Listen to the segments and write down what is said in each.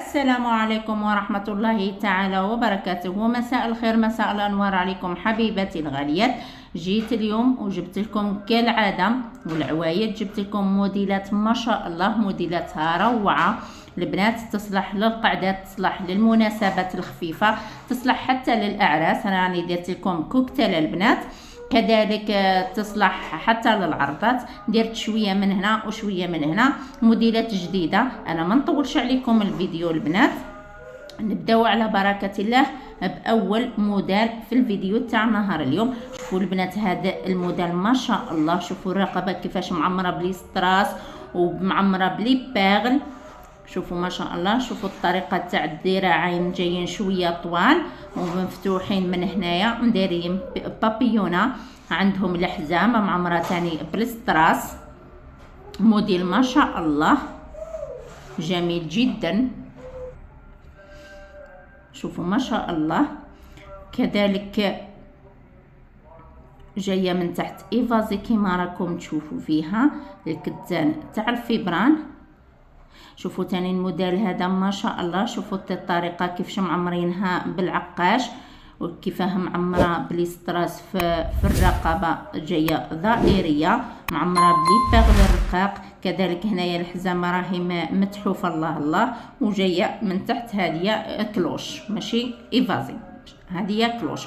السلام عليكم ورحمة الله تعالى وبركاته. مساء الخير، مساء الأنوار عليكم حبيباتي الغاليات. جيت اليوم وجبت لكم كالعادة والعوايد، جبت لكم موديلات ما شاء الله، موديلاتها روعة. البنات تصلح للقعدات، تصلح للمناسبات الخفيفة، تصلح حتى للأعراس. أنا راني درت لكم كوكتيل البنات، كذلك تصلح حتى للعرضات. درت شويه من هنا وشويه من هنا، موديلات جديده. انا ما نطولش عليكم الفيديو البنات، نبداو على بركه الله باول موديل في الفيديو تاع نهار اليوم. شوفوا البنات هذا الموديل ما شاء الله، شوفوا الرقبه كيفاش معمره بلي ستراس ومعمره بلي باغل. شوفوا ما شاء الله، شوفوا الطريقه تاع الذراعين جايين شويه طوال ومفتوحين من هنايا، مدارين بابيونا، عندهم الحزام معمره تاني بالستراس. موديل ما شاء الله جميل جدا، شوفوا ما شاء الله. كذلك جايه من تحت ايفازي كيما راكم تشوفوا فيها الكتان تاع الفيبران. شوفوا تاني الموديل هذا ما شاء الله، شوفوا الطريقه كيفاش معمرينها بالعقاش وكيفاه معمره بلي ستراس في الرقبه، جايه دائريه معمره بلي باغل الرقاق. كذلك هنايا الحزام راهي متحوفه الله الله، وجايه من تحت هذه كلوش ماشي ايفازي، هذه كلوش.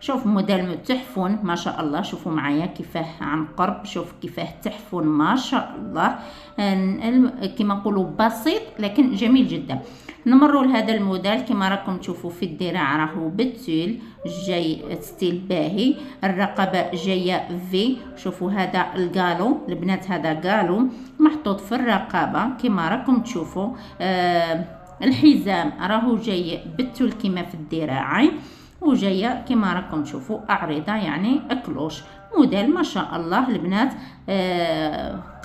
شوف موديل تحفون ما شاء الله، شوفوا معايا كيفاه عن قرب، شوف كيفاه تحفون ما شاء الله، كما نقولوا بسيط لكن جميل جدا. نمروا لهذا الموديل كما راكم تشوفوا في الذراع راهو بالتول، جاي ستيل باهي. الرقبه جايه في، شوفوا هذا القالو البنات، هذا قالو محطوط في الرقبه كما راكم تشوفوا. الحزام راهو جاي بالتول كما في الذراعين، وجايه كما راكم تشوفوا عريضه يعني كلوش. موديل ما شاء الله البنات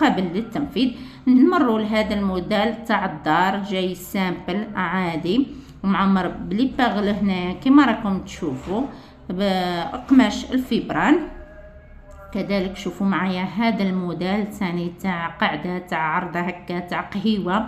قابل للتنفيذ. نمروا لهذا الموديل تاع الدار، جاي سامبل عادي ومعمر بلي باغل هنا كما راكم تشوفوا بقماش الفيبران. كذلك شوفوا معايا هذا الموديل ثاني تاع قاعده تاع عرضه هكا تاع قهيوه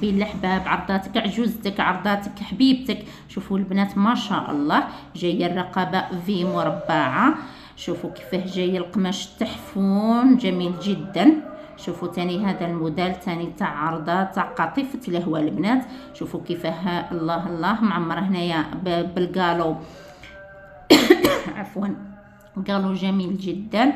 بين الحباب، عرضاتك عجوزتك، عرضاتك حبيبتك. شوفوا البنات ما شاء الله، جايه الرقبه في مربعه، شوفوا كيفاه جاي القماش تحفون جميل جدا. شوفوا تاني هذا الموديل تاني تاع عرضه تاع قطيفه الهواء البنات، شوفوا كيفاه الله الله معمر هنايا بالقالو عفوا قالو جميل جدا.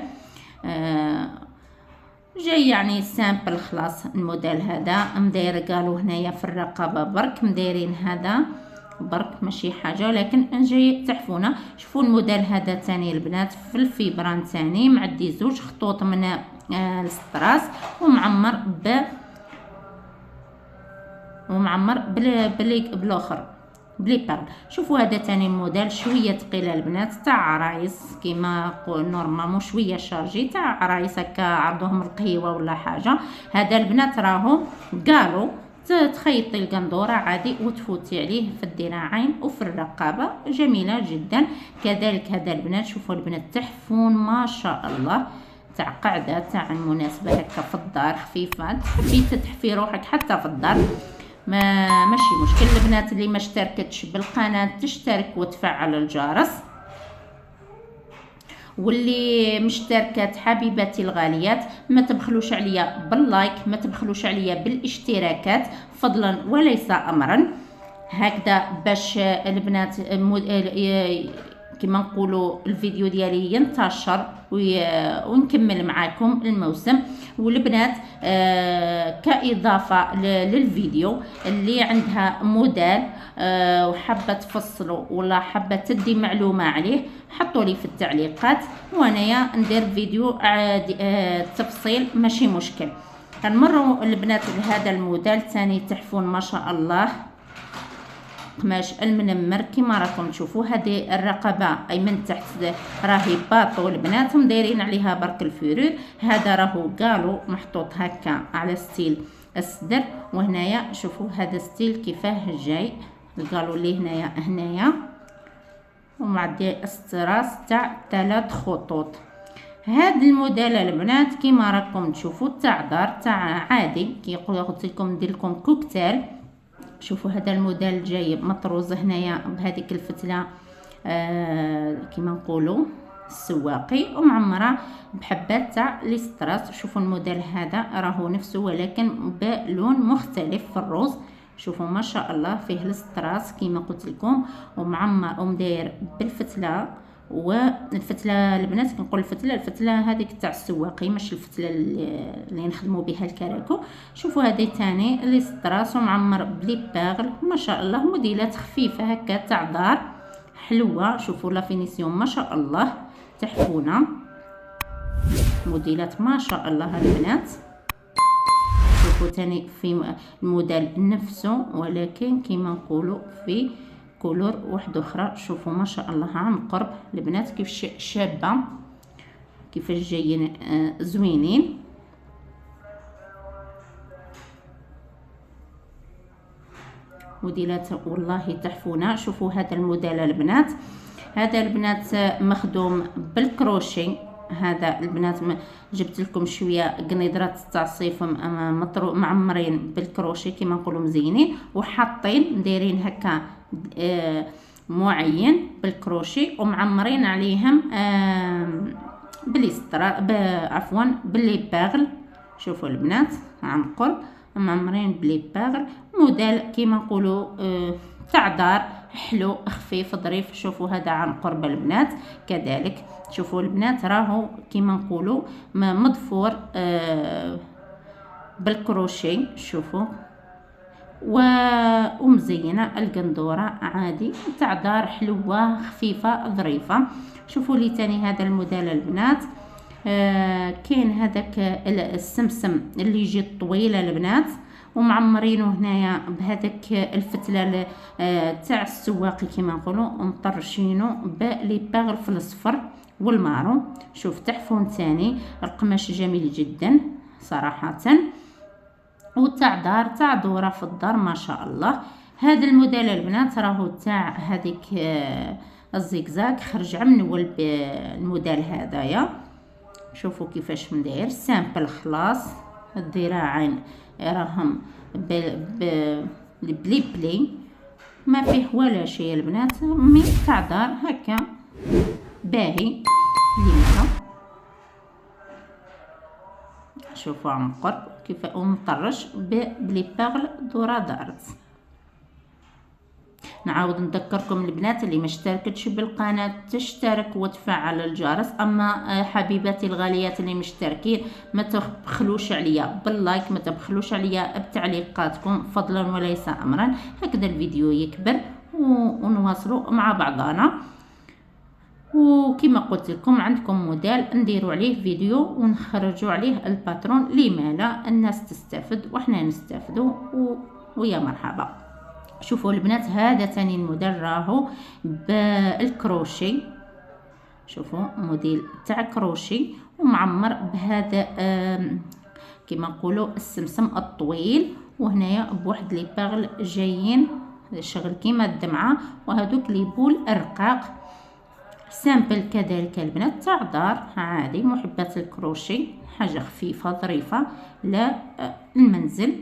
جاي يعني سامبل خلاص. الموديل هذا مداير قالوا هنايا في الرقبه برك، مدايرين هذا برك ماشي حاجه لكن جاي تحفونه. شوفوا الموديل هذا تاني البنات في الفيبران تاني، معدي زوج خطوط من الستراس ومعمر بالاخر بلي باغ. شوفوا هذا تاني موديل شويه ثقيله البنات تاع عرايس كيما نورمالمون، شويه شارجي تاع عرايس هكا عرضهم القهيوه ولا حاجه. هذا البنات راهو قالوا تخيطي القندوره عادي وتفوتي عليه في الذراعين وفي الرقبه، جميله جدا. كذلك هذا البنات شوفوا البنات تحفون ما شاء الله، تاع قاعده تاع المناسبه هكا في الدار خفيفه، تحبي تحفي روحك حتى في الدار ماشي مشكل. البنات اللي ما اشتركتش بالقناه تشترك وتفعل الجرس، واللي مشتركات حبيباتي الغاليات ما تبخلوش عليا باللايك، ما تبخلوش عليا بالاشتراكات فضلا وليس امرا، هكذا باش البنات كما نقولوا الفيديو ديالي ينتشر ونكمل معاكم الموسم. والبنات كإضافة للفيديو اللي عندها موديل وحابة تفصلوا ولا حابة تدي معلومة عليه، حطوا لي في التعليقات وانايا ندير فيديو تفصيل ماشي مشكل. نمروا البنات لهذا الموديل ثاني تحفون ما شاء الله، قماش المنمر كما راكم تشوفوا. هذه الرقبه اي من تحت راهي باطو البنات، دايرين عليها برك الفيرور. هذا راهو قالو محطوط هكا على ستيل الصدر، وهنايا شوفوا هذا ستيل كيفاه جاي القالو اللي هنايا ومعدي استراس تاع 3 خطوط. هذا الموديل البنات كما راكم تشوفوا تاع دار تاع عادي كي قلت لكم ندير لكم كوكتيل شوفوا هذا الموديل جاي مطروز هنايا بهذيك الفتله كيما نقولوا السواقي، ومعمره بحبات تاع لي ستراس. شوفوا الموديل هذا راهو نفسه ولكن بلون مختلف في الروز. شوفوا ما شاء الله فيه الستراس كيما قلت لكم، ومعمر ومداير بالفتله. والفتله البنات كنقول الفتله هذيك تاع السواقي، مش الفتله اللي نخدموا بها الكراكو. شوفوا هذه ثاني لي ستراس ومعمر بلي باغل، ما شاء الله موديلات خفيفه هكا تاع دار حلوه. شوفوا لا فينيسيون ما شاء الله تحفونه، موديلات ما شاء الله البنات. شوفوا تاني في الموديل نفسه ولكن كيما نقولوا في كولور واحده اخرى. شوفوا ما شاء الله عن قرب البنات كيف شابه، كيفاش جايين زوينين. موديلات والله تحفونه. شوفوا هذا الموديل البنات، هذا البنات مخدوم بالكروشي. هذا البنات جبت لكم شويه قنيدرات تاع الصيف معمرين بالكروشي كيما نقولوا مزينين، وحاطين دايرين هكا معين بالكروشي ومعمرين عليهم بليسترا عفوا باللي باغل. شوفوا البنات عن قرب معمرين بلي باغل، موديل كيما نقولوا تاع دار حلو خفيف ظريف. شوفوا هذا عن قرب البنات كذلك. شوفوا البنات راهو كيما نقولوا مضفور بالكروشي. شوفوا ومزينه القندوره عادي تاع دار حلوه خفيفه ظريفه. شوفوا لي تاني هذا الموديل البنات، كاين هذاك السمسم اللي يجي طويل البنات ومعمرينه هنايا بهذاك الفتله تاع السواقي كيما نقولوا، ومطرشينه بلي باغل في الصفر والمارو. شوف تحفون ثاني، القماش جميل جدا صراحه، وتاع دار تاع دوره في الدار ما شاء الله. هذا الموديل البنات راهو تاع هذيك الزيكزاك، خرج عمنول بالموديل هذايا. شوفوا كيفاش مداير سامبل خلاص. الذراعين راهم بلي بلي ما فيه ولا شيء البنات، مي تاع دار هكا باهي لينا. شوفوا عن قرب كيف مطرش بلي باغل دورا دارت. نعاود نذكركم البنات اللي ما اشتركتش بالقناه تشترك وتفعل الجرس. اما حبيباتي الغاليات اللي مشتركين ما تبخلوش عليا باللايك، ما تبخلوش عليا بتعليقاتكم فضلا وليس امرا، هكذا الفيديو يكبر ونواصلوا مع بعضنا. وكما قلت لكم عندكم موديل نديروا عليه فيديو ونخرجوا عليه الباترون، لما لا الناس تستفد وحنا نستفدوا ويا مرحبا. شوفوا البنات هذا ثاني الموديل راهو بالكروشي. شوفوا موديل تاع كروشي ومعمر بهذا كما نقولوا السمسم الطويل، وهنايا بواحد لي باغل جايين شغل كيما الدمعه، وهذوك لي بول الرقاق سامبل كذلك البنات تاع دار عادي. محبات الكروشي حاجه خفيفه ظريفه للمنزل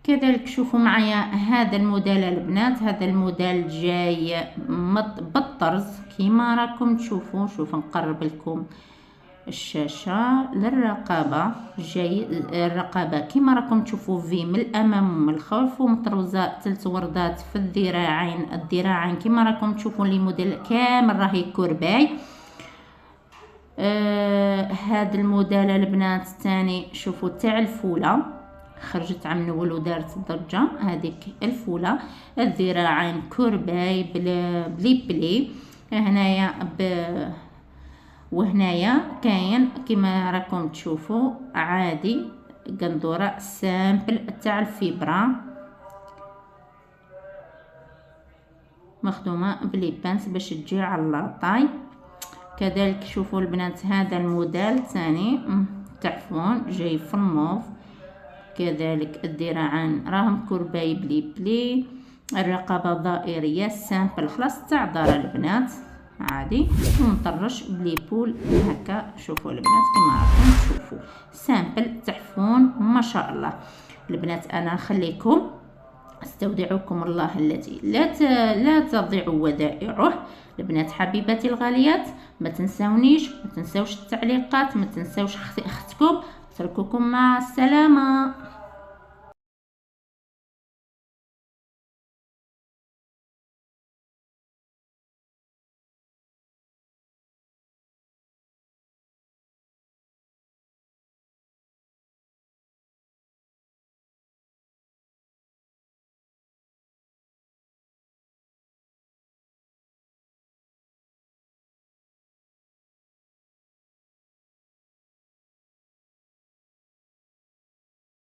كذلك. شوفوا معايا هذا الموديل البنات، هذا الموديل جاي بالطرز كيما راكم تشوفوا. شوفوا نقرب لكم الشاشه للرقبه، جاي الرقبه كيما راكم تشوفوا في من الامام ومن الخلف، ومطروزه 3 وردات في الذراعين. الذراعين كيما راكم تشوفوا لي موديل كامل راهي كورباي. هذا الموديل البنات الثاني شوفوا تاع الفوله، خرجت عن نول ودارت الضجه هذيك الفوله. الذراعين كورباي بلي بلي هنايا وهنايا كاين كيما راكم تشوفوا عادي قندوره سامبل تاع الفيبرا مخدومه بلي بانس باش تجي على لاطاي كذلك. شوفوا البنات هذا الموديل ثاني تعرفون جاي في الموف كذلك. الذراعين راهم كورباي بلي بلي، الرقبه ضائريه سامبل خلاص تاع دار البنات عادي، ومطرش بلي بول هكا. شوفوا البنات كما راكم تشوفوا سامبل تحفون ما شاء الله. البنات انا نخليكم، استودعكم الله الذي لا تضيع ودائعه. البنات حبيباتي الغاليات، ما تنساونيش، ما تنساوش التعليقات، ما تنساوش اختكم. اترككم مع السلامه.